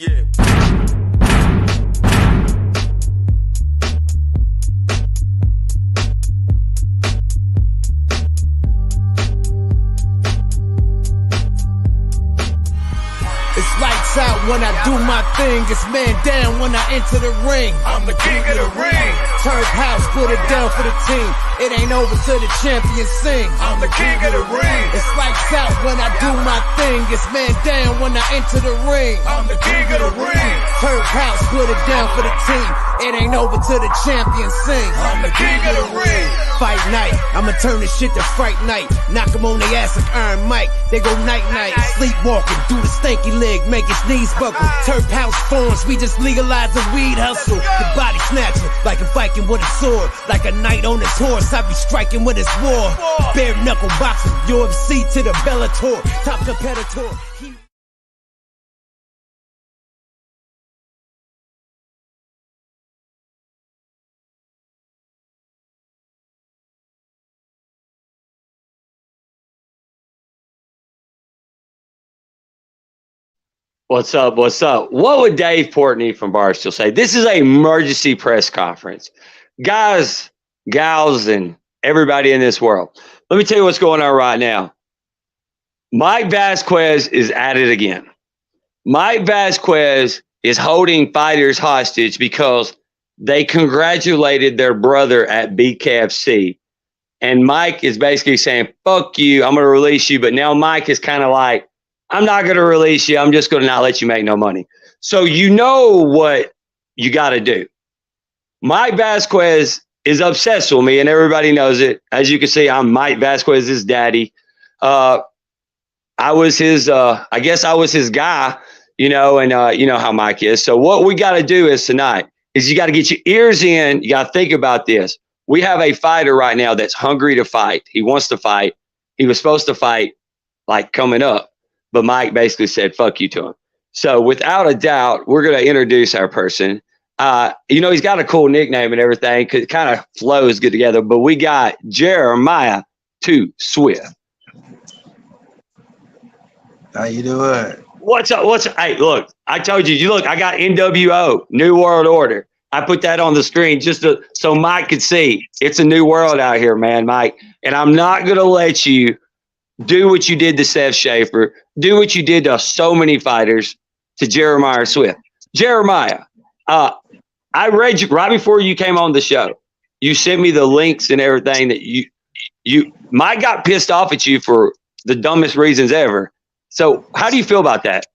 Yeah. It's lights out when I do my thing. It's man down when I enter the ring. I'm the king of the ring. Turf house, put it down for the team. It ain't over till the champion sing. I'm the king of the ring. It's lights out when I do my thing. It's man down when I enter the ring. I'm the king of the ring. Turf house, put it down for the team. It ain't over till the champion sing. I'm the king of the ring. Fight night, I'ma turn this shit to fright night. Knock 'em on their ass like Iron Mike. They go night night, sleepwalking, do the stanky leg, make his knees buckle. Turf house forms, we just legalize the weed hustle. The body snatcher, like a Viking with a sword. Like a knight on his horse, I be striking with his war. Bare knuckle boxing, UFC to the Bellator. Top competitor. What's up? What's up? What would Dave Portney from Barstool say? This is an emergency press conference. Guys, gals, and everybody in this world. Let me tell you what's going on right now. Mike Vasquez is at it again. Mike Vasquez is holding fighters hostage because they congratulated their brother at BKFC. And Mike is basically saying, fuck you, I'm going to release you. But now Mike is kind of like, I'm not going to release you. I'm just going to not let you make no money. So you know what you got to do. Mike Vasquez is obsessed with me, and everybody knows it. As you can see, I'm Mike Vasquez's daddy. I was his, I guess I was his guy, you know, and you know how Mike is. So what we got to do is tonight is you got to get your ears in. You got to think about this. We have a fighter right now that's hungry to fight. He wants to fight. He was supposed to fight like coming up. But Mike basically said, fuck you to him. So without a doubt, we're going to introduce our person. You know, he's got a cool nickname and everything because it kind of flows good together. But we got Jeremiah 2 Swift. How you doing? What's up? Hey, look, I told you, look, I got NWO, New World Order. I put that on the screen just so Mike could see. It's a new world out here, man, Mike. And I'm not going to let you do what you did to Seth Schaefer. Do what you did to so many fighters, to Jeremiah Swift. Jeremiah, I read you right before you came on the show. You sent me the links and everything that you Mike got pissed off at you for the dumbest reasons ever. So how do you feel about that?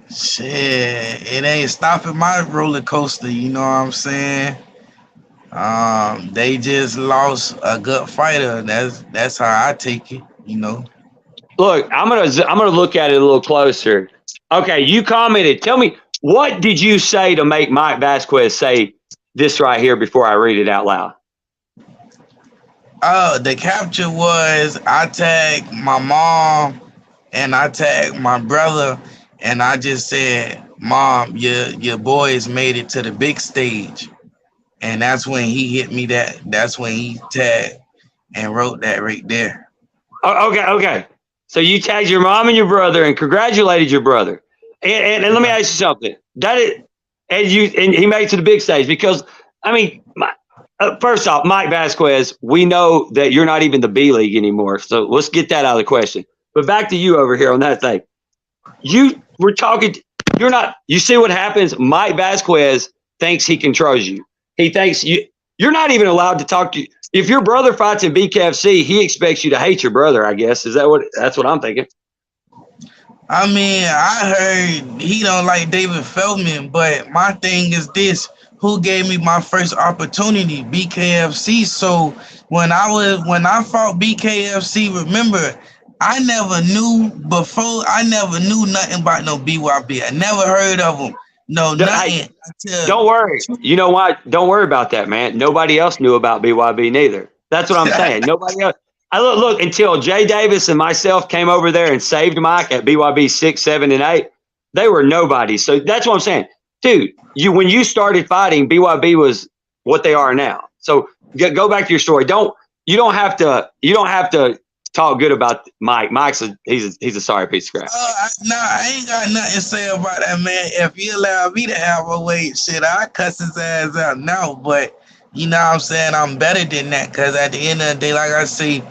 Shit, it ain't stopping my roller coaster. You know what I'm saying? They just lost a good fighter. That's how I take it, you know. Look, I'm gonna look at it a little closer. Okay, you commented. Tell me, what did you say to make Mike Vasquez say this right here before I read it out loud? The capture was I tagged my mom and I tagged my brother, and I just said, Mom, your boys made it to the big stage. And that's when he hit me that's when he tagged and wrote that right there. Okay. So you tagged your mom and your brother and congratulated your brother. And let me ask you something. And he made it to the big stage because, I mean, first off, Mike Vasquez, we know that you're not even the B League anymore. So let's get that out of the question. But back to you over here on that thing. You see what happens? Mike Vasquez thinks he controls you. He thinks you're not even allowed to talk to you. If your brother fights in BKFC, he expects you to hate your brother, I guess. That's what I'm thinking. I mean, I heard he don't like David Feldman, but my thing is this: who gave me my first opportunity? BKFC. So when I fought BKFC, remember, I never knew nothing about no BYB. I never heard of them. No, nothing. Don't worry. You know why? Don't worry about that, man. Nobody else knew about BYB neither. That's what I'm saying. Nobody else. I look until Jay Davis and myself came over there and saved Mike at BYB 6, 7, and 8. They were nobody. So that's what I'm saying, dude. When you started fighting, BYB was what they are now. So go back to your story. You don't have to talk good about Mike. He's a sorry piece of crap. I ain't got nothing to say about that, man. If he allow me to have a way, shit, I cuss his ass out now. But you know what I'm saying? I'm better than that, because at the end of the day, like I say,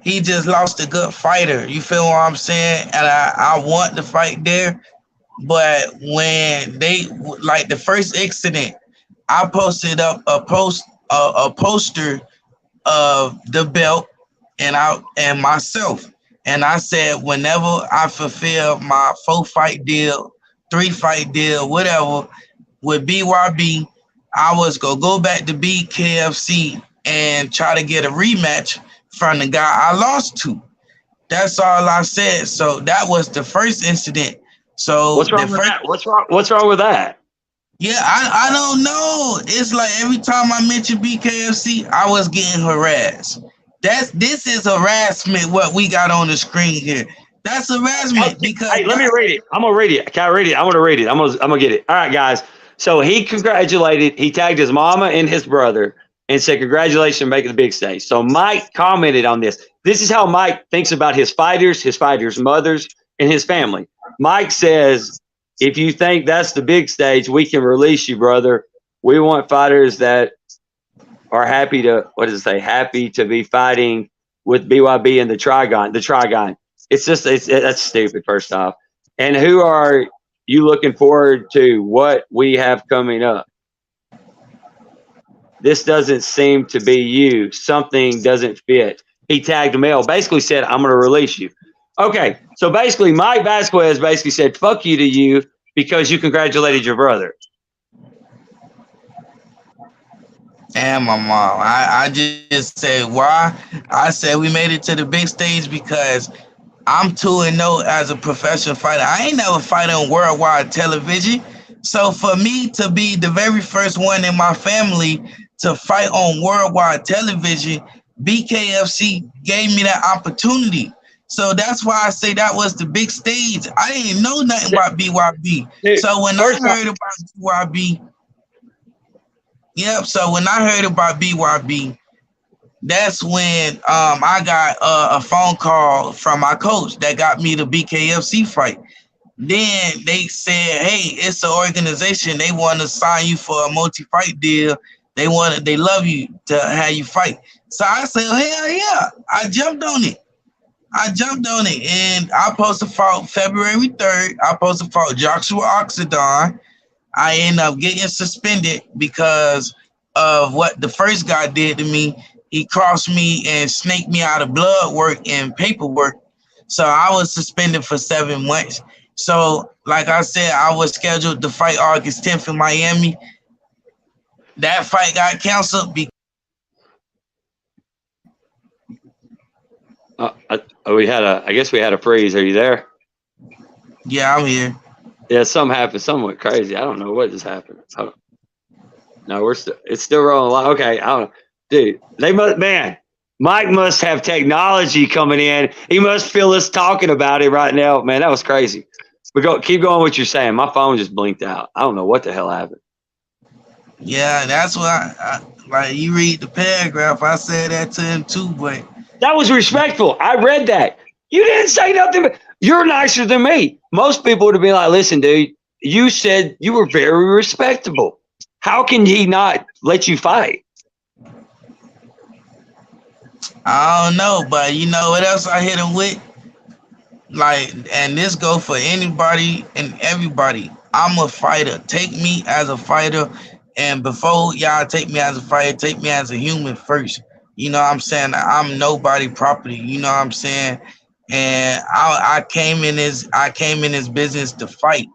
he just lost a good fighter. You feel what I'm saying? And I want the fight there. But when they, like the first incident, I posted up a poster of the belt and myself. And I said, whenever I fulfill my 4-fight deal, 3-fight deal, whatever, with BYB, I was going to go back to BKFC and try to get a rematch from the guy I lost to. That's all I said. So that was the first incident. So what's wrong with that? What's wrong with that? Yeah, I don't know. It's like every time I mention BKFC, I was getting harassed. This is harassment, what we got on the screen here. That's harassment because hey, let me read it. I'm gonna read it. Can I read it? I want to read it. I'm gonna get it. All right, guys. So he tagged his mama and his brother and said, congratulations on making the big stage. So Mike commented on this. This is how Mike thinks about his fighters' mothers, and his family. Mike says, if you think that's the big stage, we can release you, brother. We want fighters that are happy to be fighting with BYB and the Trigon. That's stupid, first off. And who are you looking forward to what we have coming up? This doesn't seem to be you. Something doesn't fit. He tagged Mel, basically said, I'm going to release you. Okay, so basically Mike Vasquez basically said, fuck you to you because you congratulated your brother. And my mom. I just said, why? I said we made it to the big stage because I'm 2-0 as a professional fighter. I ain't never fight on worldwide television. So for me to be the very first one in my family to fight on worldwide television, BKFC gave me that opportunity. So that's why I say that was the big stage. I didn't know nothing about BYB. So when I heard about BYB, so when I heard about BYB, that's when I got a phone call from my coach that got me the BKFC fight. Then they said, hey, it's an organization. They want to sign you for a multi-fight deal. They love you to have you fight. So I said, hell yeah. I jumped on it. And I supposed to fight February 3rd. I supposed to fight Joshua Oxidon. I ended up getting suspended because of what the first guy did to me. He crossed me and snaked me out of blood work and paperwork. So I was suspended for 7 months. So, like I said, I was scheduled to fight August 10th in Miami. That fight got canceled because I guess we had a freeze. Are you there? Yeah, I'm here. Yeah, something happened. Something went crazy. I don't know what just happened. No, it's still rolling. Okay, I don't know. Dude, Mike must have technology coming in. He must feel us talking about it right now. Man, that was crazy. But keep going what you're saying. My phone just blinked out. I don't know what the hell happened. Yeah, that's why like you read the paragraph. I said that to him too, but that was respectful. I read that. You didn't say nothing. You're nicer than me. Most people would have been like, listen, dude, you said you were very respectable. How can he not let you fight? I don't know, but you know what else I hit him with? Like, and this go for anybody and everybody. I'm a fighter. Take me as a fighter. And before y'all take me as a fighter, take me as a human first. You know what I'm saying? I'm nobody property. You know what I'm saying? And I came in his business to fight.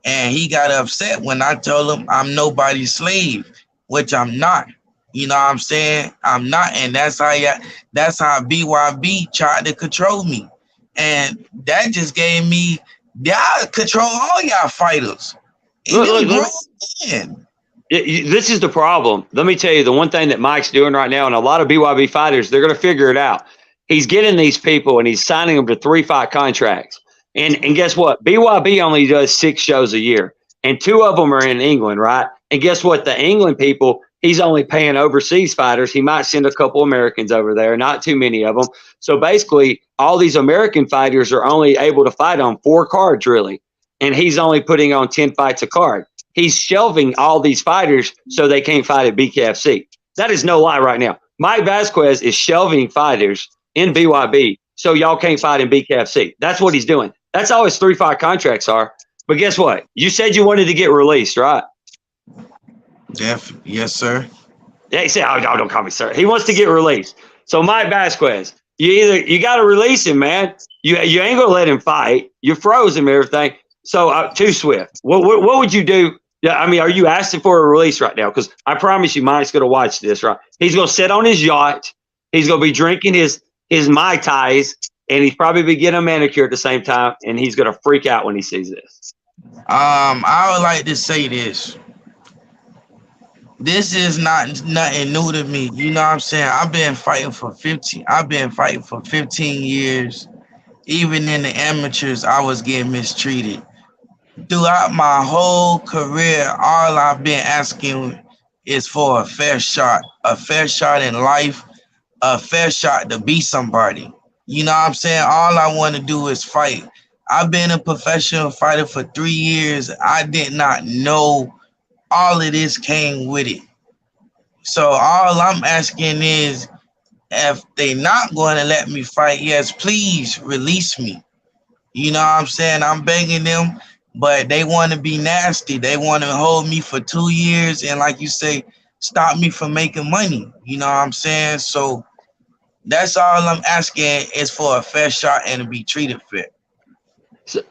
And he got upset when I told him I'm nobody's slave, which I'm not. You know what I'm saying? I'm not. And that's how BYB tried to control me. And that just gave me, y'all control all y'all fighters. This is the problem. Let me tell you, the one thing that Mike's doing right now, and a lot of BYB fighters, they're going to figure it out. He's getting these people and he's signing them to 3-fight contracts. And guess what? BYB only does 6 shows a year, and 2 of them are in England, right? And guess what? The England people, he's only paying overseas fighters. He might send a couple Americans over there, not too many of them. So basically, all these American fighters are only able to fight on 4 cards, really. And he's only putting on 10 fights a card. He's shelving all these fighters so they can't fight at BKFC. That is no lie right now. Mike Vasquez is shelving fighters in BYB so y'all can't fight in BKFC. That's what he's doing. That's all his 3-fight contracts are. But guess what? You said you wanted to get released, right? Yes, sir. Yeah, he said, "Oh, don't call me sir." He wants to get released. So Mike Vasquez, you got to release him, man. You ain't gonna let him fight. You froze him, everything. So too swift. What would you do? Yeah, I mean, are you asking for a release right now? Because I promise you, Mike's gonna watch this. Right? He's gonna sit on his yacht. He's gonna be drinking his Mai Tais, and he's probably be getting a manicure at the same time. And he's gonna freak out when he sees this. I would like to say this. This is nothing new to me. You know what I'm saying? I've been fighting for 15 years. Even in the amateurs, I was getting mistreated. Throughout my whole career, all I've been asking is for a fair shot in life, a fair shot to be somebody. You know what I'm saying? All I want to do is fight. I've been a professional fighter for 3 years. I did not know all of this came with it. So all I'm asking is, if they not going to let me fight, yes, please release me. You know what I'm saying? I'm begging them, but they want to be nasty. They want to hold me for 2 years and, like you say, stop me from making money. You know what I'm saying? So that's all I'm asking is for a fair shot and to be treated fair.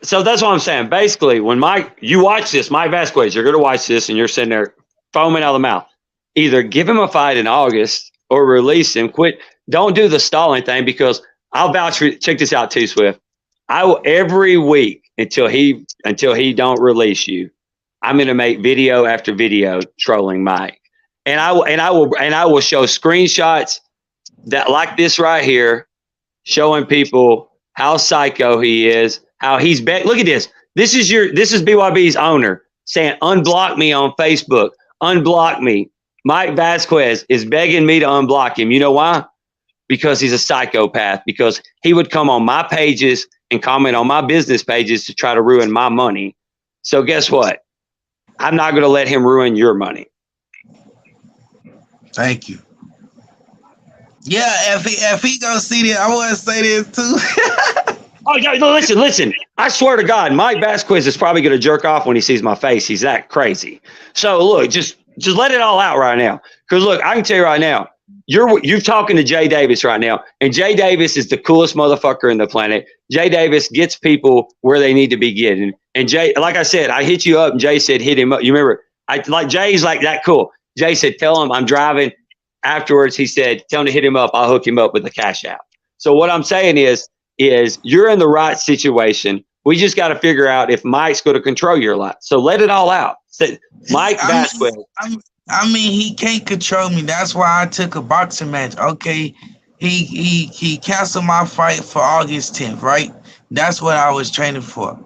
So that's what I'm saying. Basically, when you watch this, Mike Vasquez, you're going to watch this and you're sitting there foaming out of the mouth. Either give him a fight in August or release him. Quit. Don't do the stalling thing, because I'll vouch for. Check this out too, Swift. I will every week until he don't release you. I'm going to make video after video trolling Mike, and I will show screenshots that like this right here, showing people how psycho he is. How he's look at this. This is BYB's owner saying, unblock me on Facebook. Unblock me. Mike Vasquez is begging me to unblock him. You know why? Because he's a psychopath. Because he would come on my pages and comment on my business pages to try to ruin my money. So guess what? I'm not going to let him ruin your money. Thank you. Yeah, if he gonna see this, I want to say this too. Oh, no, listen. I swear to God, Mike Vasquez is probably going to jerk off when he sees my face. He's that crazy. So, look, just let it all out right now. Because, look, I can tell you right now, you're talking to Jay Davis right now, and Jay Davis is the coolest motherfucker in the planet. Jay Davis gets people where they need to be getting. And Jay, like I said, I hit you up, and Jay said hit him up. You remember, Jay's like that cool. Jay said, tell him I'm driving. Afterwards, he said, tell him to hit him up. I'll hook him up with the cash out. So what I'm saying is you're in the right situation. We just got to figure out if Mike's going to control your life. So let it all out. Mike Vasquez. I mean, he can't control me. That's why I took a boxing match. Okay, he canceled my fight for August 10th, right? That's what I was training for.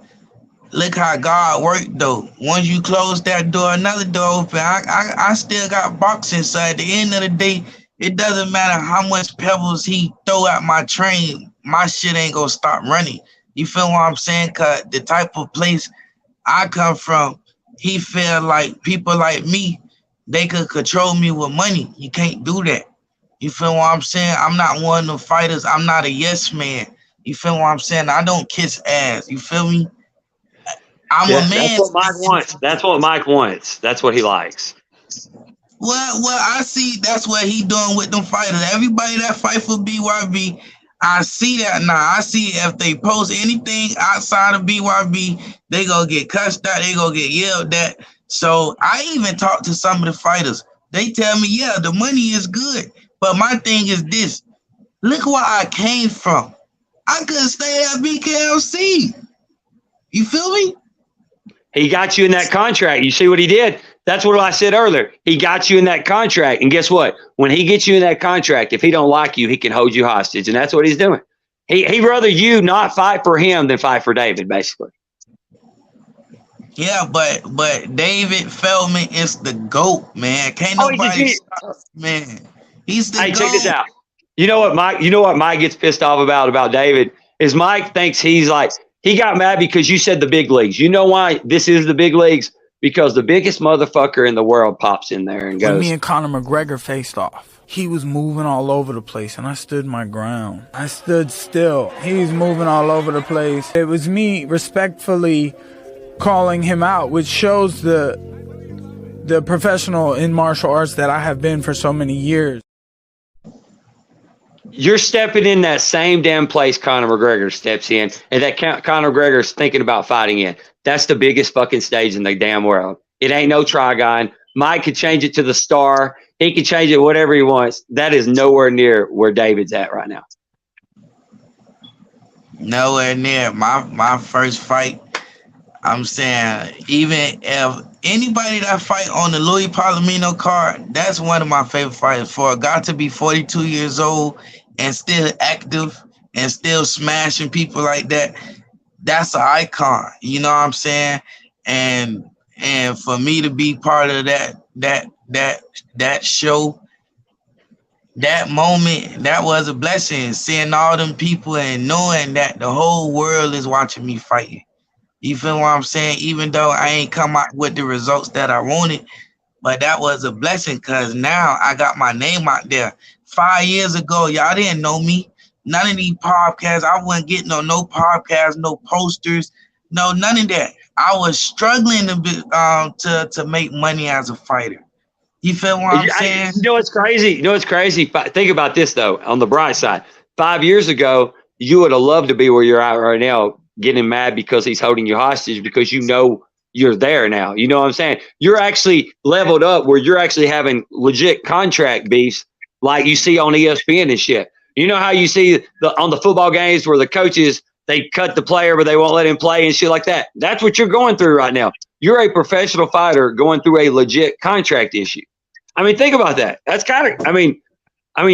Look how God worked, though. Once you close that door, another door open. I still got boxing. So at the end of the day, it doesn't matter how much pebbles he throw at my train, my shit ain't gonna stop running. You feel what I'm saying? Cause the type of place I come from, he feel like people like me, they could control me with money. You can't do that. You feel what I'm saying? I'm not one of them fighters. I'm not a yes man. You feel what I'm saying? I don't kiss ass. You feel me? I'm a man. That's what Mike wants. That's what Mike wants. That's what he likes. Well, I see that's what he doing with them fighters. Everybody that fight for BYB, I see that now. I see if they post anything outside of BYB, they gonna get cussed out. They gonna get yelled at. So I even talked to some of the fighters. They tell me, yeah, the money is good. But my thing is this. Look where I came from. I couldn't stay at BKFC. You feel me? He got you in that contract. You see what he did? That's what I said earlier. He got you in that contract. And guess what? When he gets you in that contract, if he don't like you, he can hold you hostage. And that's what he's doing. He'd rather you not fight for him than fight for David, basically. Yeah, but David Feldman is the GOAT, man. Can't nobody stop, man. He's the GOAT. Check this out. You know what, Mike? You know what Mike gets pissed off about David is Mike thinks he got mad because you said the big leagues. You know why this is the big leagues? Because the biggest motherfucker in the world pops in there and goes. When me and Conor McGregor faced off, he was moving all over the place, and I stood my ground. I stood still. He was moving all over the place. It was me respectfully calling him out, which shows the professional in martial arts that I have been for so many years. You're stepping in that same damn place Conor McGregor steps in, and that Conor McGregor is thinking about fighting in. That's the biggest fucking stage in the damn world. It ain't no Trigon. Mike could change it to the Star. He can change it whatever he wants. That is nowhere near where David's at right now. Nowhere near. My first fight, I'm saying, even if anybody that fight on the Louis Palomino card, that's one of my favorite fighters. For a guy to be 42 years old and still active and still smashing people like that, that's an icon. You know what I'm saying? And for me to be part of that show, that moment, that was a blessing. Seeing all them people and knowing that the whole world is watching me fighting. You feel what I'm saying? Even though I ain't come out with the results that I wanted, but that was a blessing because now I got my name out there. 5 years ago, y'all didn't know me. None of these podcasts, I wasn't getting on no podcasts, no posters, no, none of that. I was struggling to make money as a fighter. You feel what I'm saying? You know what's crazy? You know what's crazy? Think about this, though, on the bright side. 5 years ago, you would have loved to be where you're at right now, getting mad because he's holding you hostage because you know you're there now. You know what I'm saying? You're actually leveled up where you're actually having legit contract beefs like you see on ESPN and shit. You know how you see on the football games where the coaches, they cut the player but they won't let him play and shit like that? That's what you're going through right now. You're a professional fighter going through a legit contract issue. I mean, think about that. That's kind of, I mean,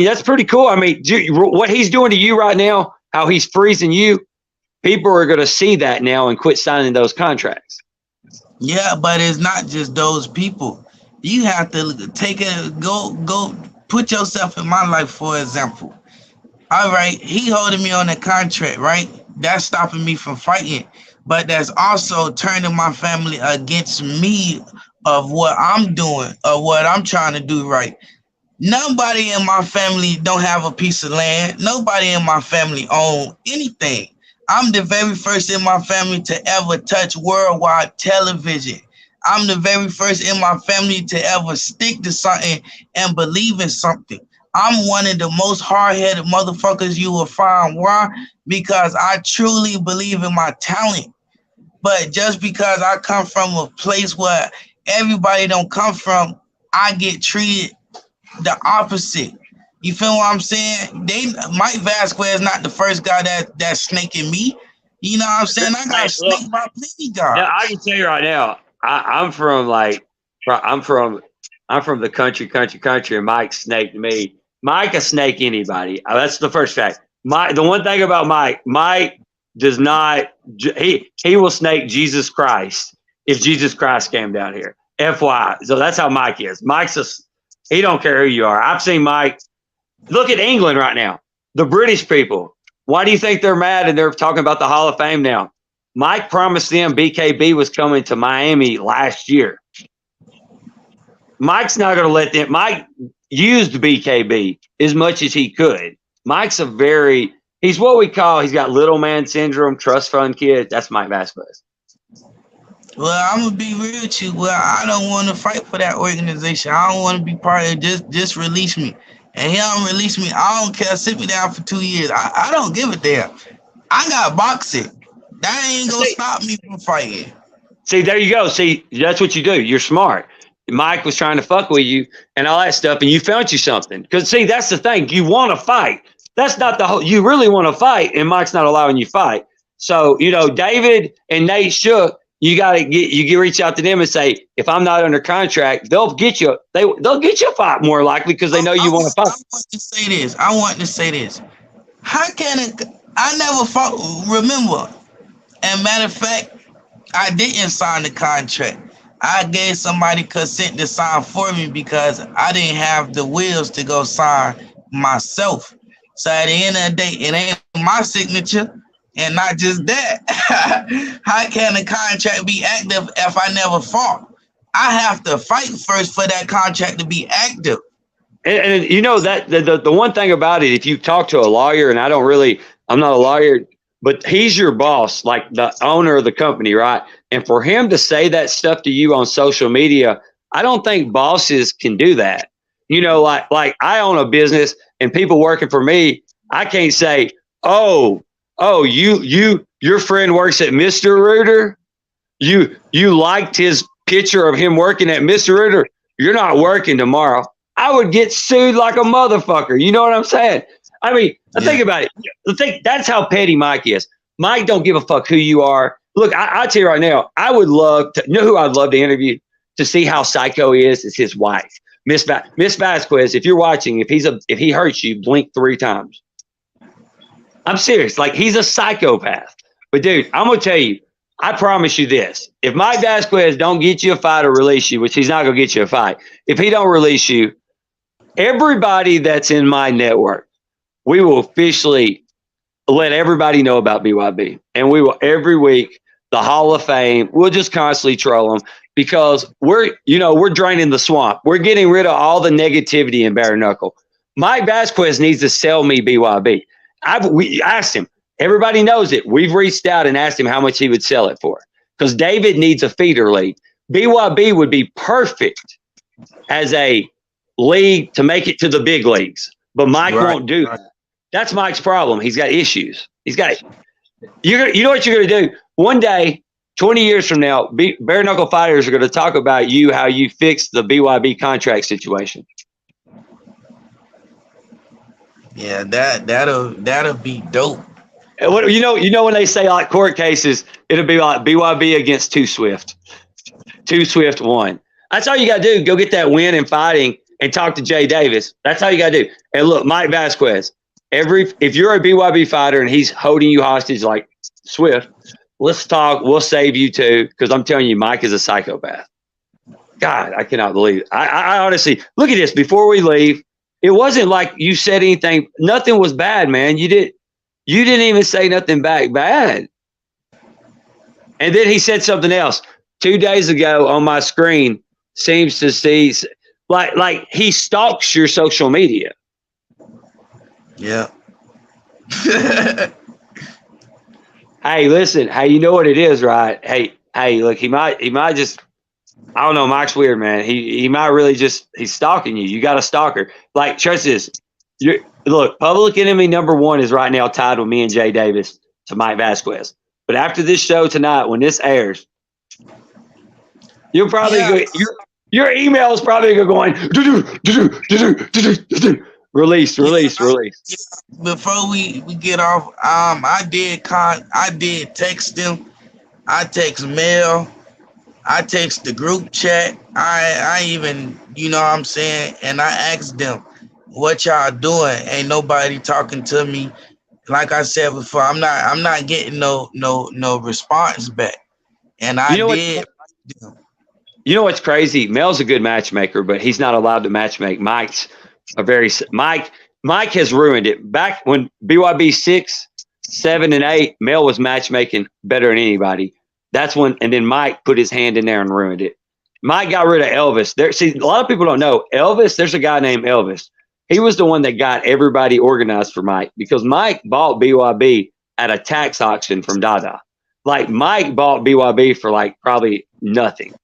that's pretty cool. I mean, what he's doing to you right now, how he's freezing you, people are going to see that now and quit signing those contracts. Yeah, but it's not just those people. You have to go put yourself in my life, for example. All right, he holding me on a contract, right? That's stopping me from fighting. But that's also turning my family against me of what I'm doing, of what I'm trying to do right. Nobody in my family don't have a piece of land. Nobody in my family own anything. I'm the very first in my family to ever touch worldwide television. I'm the very first in my family to ever stick to something and believe in something. I'm one of the most hard-headed motherfuckers you will find. Why? Because I truly believe in my talent. But just because I come from a place where everybody don't come from, I get treated the opposite. You feel what I'm saying? Mike Vasquez is not the first guy that's snaking me. You know what I'm saying? I got snaked by plenty guys. Yeah, I can tell you right now, I'm from the country, and Mike snaked me. Mike can snake anybody. That's the first fact. The one thing about Mike does not. He will snake Jesus Christ if Jesus Christ came down here. FYI. So that's how Mike is. He don't care who you are. I've seen Mike. Look at England right now. The British people. Why do you think they're mad and they're talking about the Hall of Fame now? Mike promised them BKB was coming to Miami last year. Mike's not going to let them. Mike used BKB as much as he could. Mike's he's what we call, he's got little man syndrome, trust fund kid. That's Mike Vasquez. Well, I'm going to be real with you. Well, I don't want to fight for that organization. I don't want to be part of it. Just release me. And he don't release me. I don't care. Sit me down for 2 years. I don't give a damn. I got boxing. That ain't going to stop me from fighting. See, there you go. See, that's what you do. You're smart. Mike was trying to fuck with you and all that stuff, and you found you something. Because, see, that's the thing. You want to fight. That's not the whole – you really want to fight, and Mike's not allowing you to fight. So, David and Nate Shook, you reach out to them and say, if I'm not under contract, they'll get you a fight more likely because they know you want to fight. I want to say this. How can I never fought? Remember, and matter of fact, I didn't sign the contract. I gave somebody consent to sign for me because I didn't have the wheels to go sign myself. So at the end of the day, it ain't my signature. And not just that. How can a contract be active if I never fought? I have to fight first for that contract to be active. And you know that the one thing about it, if you talk to a lawyer, and I'm not a lawyer, but he's your boss, like the owner of the company, right? And for him to say that stuff to you on social media, I don't think bosses can do that. You know, like I own a business and people working for me, I can't say, oh, your friend works at Mr. Reuter. You liked his picture of him working at Mr. Reuter. You're not working tomorrow. I would get sued like a motherfucker. You know what I'm saying? I mean, think about it. That's how petty Mike is. Mike don't give a fuck who you are. Look, I'll tell you right now, I would love to know who I'd love to interview to see how psycho he is his wife. Miss Vasquez, if you're watching, if he hurts you, blink 3 times. I'm serious. Like, he's a psychopath. But dude, I'm gonna tell you, I promise you this. If Mike Vasquez don't get you a fight or release you, which he's not gonna get you a fight, if he don't release you, everybody that's in my network, we will officially let everybody know about BYB. And we will every week, the Hall of Fame, we'll just constantly troll them because we're draining the swamp. We're getting rid of all the negativity in bare knuckle. Mike Vasquez needs to sell me BYB. We asked him. Everybody knows it. We've reached out and asked him how much he would sell it for because David needs a feeder league. BYB would be perfect as a league to make it to the big leagues, but Mike won't do that. That's Mike's problem. He's got issues. You know what you're going to do? One day, 20 years from now, bare knuckle fighters are going to talk about how you fixed the BYB contract situation. Yeah, that'll be dope. And what you know when they say like court cases, it'll be like BYB against Too Swift. Too Swift won. That's all you got to do. Go get that win in fighting and talk to Jay Davis. That's all you got to do. And look, Mike Vasquez, if you're a BYB fighter and he's holding you hostage like Swift, let's talk. We'll save you too, because I'm telling you, Mike is a psychopath. God, I cannot believe it. I honestly, look at this. Before we leave, it wasn't like you said anything. Nothing was bad, man. You didn't even say nothing back bad. And then he said something else 2 days ago on my screen. Seems to see like he stalks your social media. Yeah. Hey, listen. Hey, you know what it is, right? Hey, look, he might just. I don't know. Mike's weird, man. He might really he's stalking you. You got a stalker. Like, trust this. Look, public enemy number 1 is right now tied with me and Jay Davis to Mike Vasquez. But after this show tonight, when this airs, you'll probably your email is probably going release. Before we get off, I did text them. I text mail. I text the group chat. I even, you know what I'm saying, and I asked them, what y'all doing? Ain't nobody talking to me. Like I said before, I'm not getting no response back. And I did. You know what's crazy? Mel's a good matchmaker, but he's not allowed to matchmake. Mike has ruined it. Back when BYB 6, 7, and 8, Mel was matchmaking better than anybody. That's when, and then Mike put his hand in there and ruined it. Mike got rid of Elvis. See, a lot of people don't know Elvis. There's a guy named Elvis. He was the one that got everybody organized for Mike because Mike bought BYB at a tax auction from Dada. Like, Mike bought BYB for like probably nothing.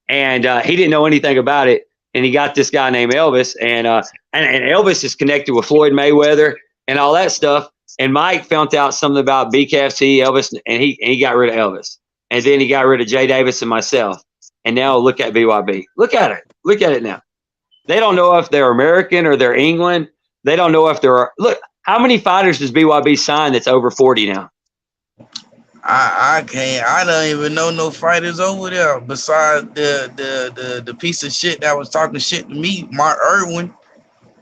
And he didn't know anything about it. And he got this guy named Elvis. And Elvis is connected with Floyd Mayweather and all that stuff. And Mike found out something about BKFC, Elvis, and he got rid of Elvis. And then he got rid of Jay Davis and myself. And now look at BYB. Look at it. Look at it now. They don't know if they're American or they're England. They don't know if they're – look, how many fighters does BYB sign that's over 40 now? I can't. I don't even know no fighters over there besides the piece of shit that was talking shit to me, Mark Irwin.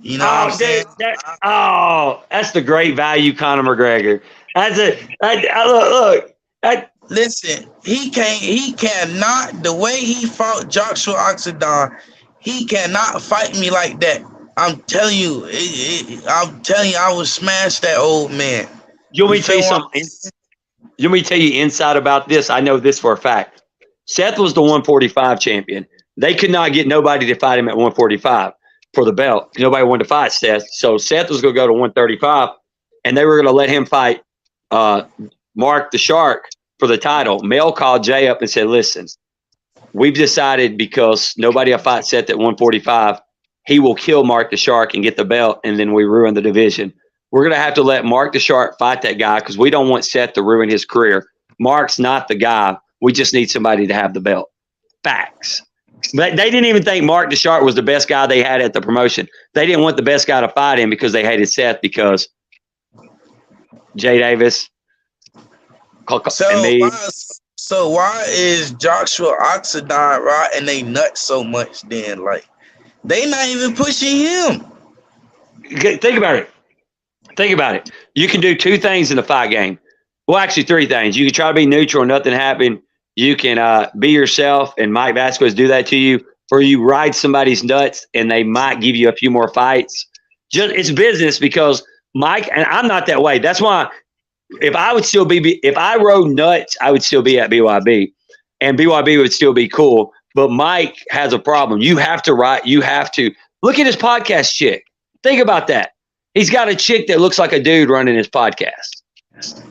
You know what I'm saying? That's the great value Conor McGregor. That's it. Look. Listen, he cannot, the way he fought Joshua Oxendine, he cannot fight me like that. I'm telling you, I would smash that old man. You want me to tell you feel what something? You want me to tell you inside about this? I know this for a fact. Seth was the 145 champion. They could not get nobody to fight him at 145 for the belt. Nobody wanted to fight Seth. So Seth was going to go to 135, and they were going to let him fight Mark the Shark for the title. Mel called Jay up and said, listen, we've decided because nobody will fight Seth at 145, he will kill Mark the Shark and get the belt, and then we ruin the division. We're going to have to let Mark the Shark fight that guy because we don't want Seth to ruin his career. Mark's not the guy. We just need somebody to have the belt. Facts. But they didn't even think Mark the Shark was the best guy they had at the promotion. They didn't want the best guy to fight him because they hated Seth because Jay Davis and me. So why is Joshua Oxidine rotting they nuts so much then? Like, they not even pushing him. Think about it. Think about it. You can do two things in a fight game. Well, actually, three things. You can try to be neutral and nothing happen. You can be yourself, and Mike Vasquez do that to you, or you ride somebody's nuts, and they might give you a few more fights. It's business because Mike, and I'm not that way. That's why if I rode nuts, I would still be at BYB, and BYB would still be cool. But Mike has a problem. You have to look at his podcast chick. Think about that. He's got a chick that looks like a dude running his podcast.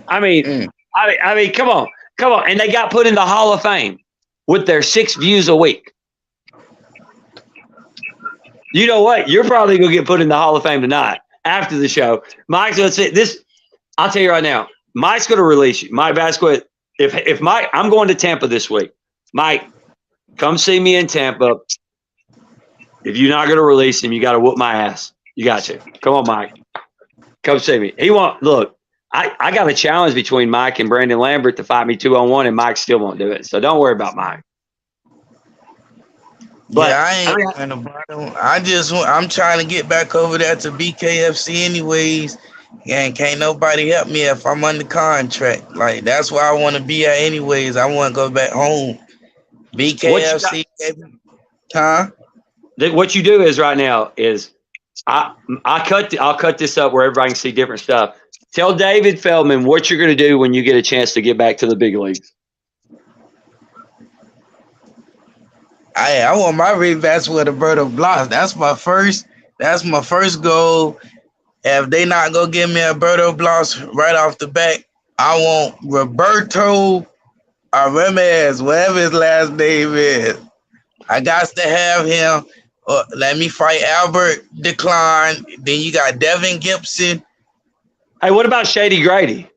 I mean, come on. And they got put in the Hall of Fame with their 6 views a week. You know what? You're probably going to get put in the Hall of Fame tonight after the show. Mike's going to say this. I'll tell you right now. Mike's going to release you. Mike Vasquez. If Mike, I'm going to Tampa this week. Mike, come see me in Tampa. If you're not going to release him, you got to whoop my ass. You got to. Come on, Mike. Come see me. Look, I got a challenge between Mike and Brandon Lambert to fight me 2-on-1, and Mike still won't do it. So don't worry about Mike. But yeah, I'm trying to get back over there to BKFC anyways, and can't nobody help me if I'm under contract. Like, that's where I want to be at anyways. I want to go back home. BKFC, huh? What you do is right now is I'll cut this up where everybody can see different stuff. Tell David Feldman what you're going to do when you get a chance to get back to the big leagues. I want my rematch with Roberto Blas. That's my first goal. If they not gonna give me Roberto Blas right off the bat, I want Roberto Arames, whatever his last name is. I got to have him. Let me fight Albert Decline. Then you got Devin Gibson. Hey, what about Shady Grady?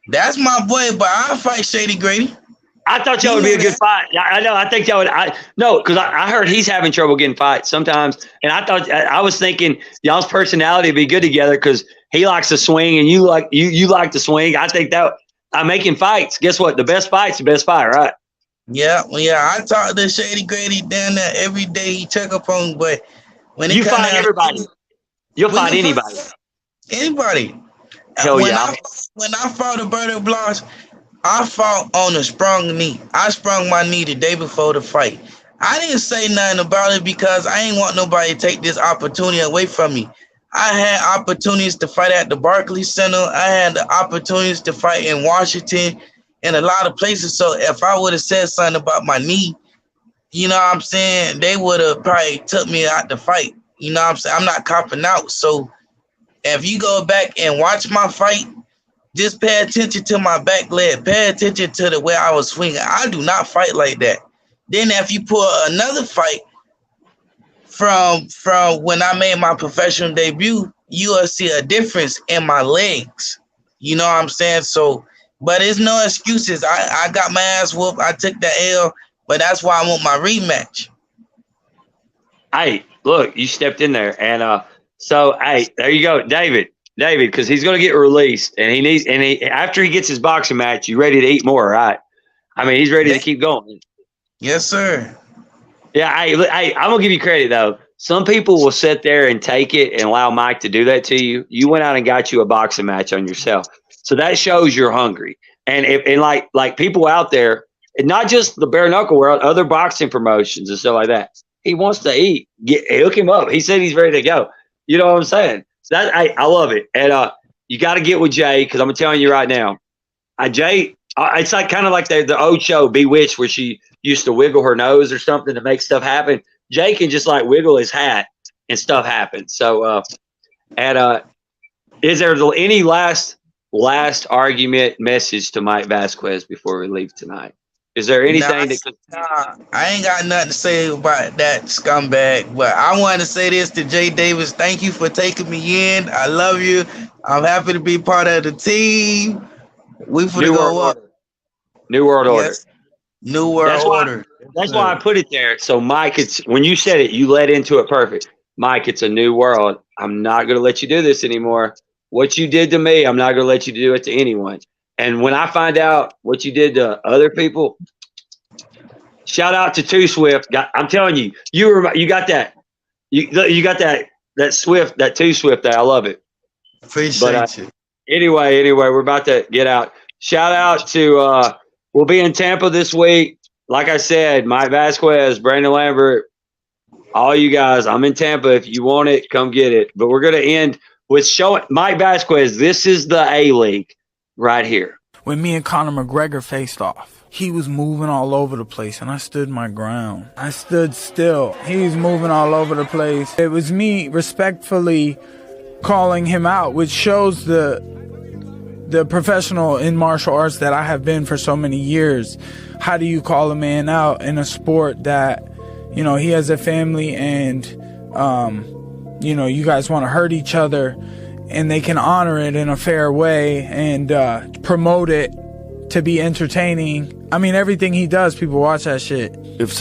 That's my boy, but I'll fight Shady Grady. I thought y'all would be a good fight. I know. I think y'all would. Because I heard he's having trouble getting fights sometimes, and I was thinking y'all's personality would be good together because he likes to swing and you like to swing. I think that I'm making fights. Guess what? The best fight's the best fight, right? Yeah. I talk to Shady Grady down there every day. He check up on, but when you fight everybody, you'll fight anybody. Anybody. Hell yeah. When I fought Roberto Blas, I fought on a sprung knee. I sprung my knee the day before the fight. I didn't say nothing about it because I ain't want nobody to take this opportunity away from me. I had opportunities to fight at the Barclays Center. I had the opportunities to fight in Washington and a lot of places. So if I would have said something about my knee, you know what I'm saying, they would have probably took me out the fight. You know what I'm saying? I'm not copping out. So if you go back and watch my fight, just pay attention to my back leg. Pay attention to the way I was swinging. I do not fight like that. Then if you pull another fight from when I made my professional debut, you will see a difference in my legs. You know what I'm saying? So, but it's no excuses. I got my ass whooped. I took the L, but that's why I want my rematch. Hey, look, you stepped in there. And so, hey, there you go, David, because he's going to get released, and after he gets his boxing match, you ready to eat more, right? I mean, he's ready to keep going. Yes, sir. Yeah, hey, I'm going to give you credit, though. Some people will sit there and take it and allow Mike to do that to you. You went out and got you a boxing match on yourself. So that shows you're hungry. And like people out there, and not just the bare knuckle world, other boxing promotions and stuff like that, He wants to eat. Hook him up. He said he's ready to go. You know what I'm saying? So that I love it. And you got to get with Jay, because I'm telling you right now, Jay, it's like kind of like the old show Bewitched, where she used to wiggle her nose or something to make stuff happen. Jay can just like wiggle his hat and stuff happens. So, is there any last argument message to Mike Vasquez before we leave tonight? Is there anything I ain't got nothing to say about that scumbag, but I want to say this to Jay Davis. Thank you for taking me in. I love you. I'm happy to be part of the team. We finna go up. New World Order. New World Order. That's why I put it there. So, Mike, when you said it, you led into it perfect. Mike, it's a new world. I'm not going to let you do this anymore. What you did to me, I'm not going to let you do it to anyone. And when I find out what you did to other people, shout out to Too Swift. I'm telling you, you got that. You got that Swift, that Too Swift there. I love it. Appreciate you. Anyway, we're about to get out. Shout out to we'll be in Tampa this week. Like I said, Mike Vasquez, Brandon Lambert, all you guys. I'm in Tampa. If you want it, come get it. But we're gonna end with showing Mike Vasquez. This is the A-League right here. When me and Conor McGregor faced off, he was moving all over the place, and I stood my ground. I stood still. He was moving all over the place. It was me respectfully calling him out, which shows the professional in martial arts that I have been for so many years. How do you call a man out in a sport that, you know, he has a family and, you know, you guys want to hurt each other, and they can honor it in a fair way and promote it to be entertaining. I mean, everything he does, people watch that shit.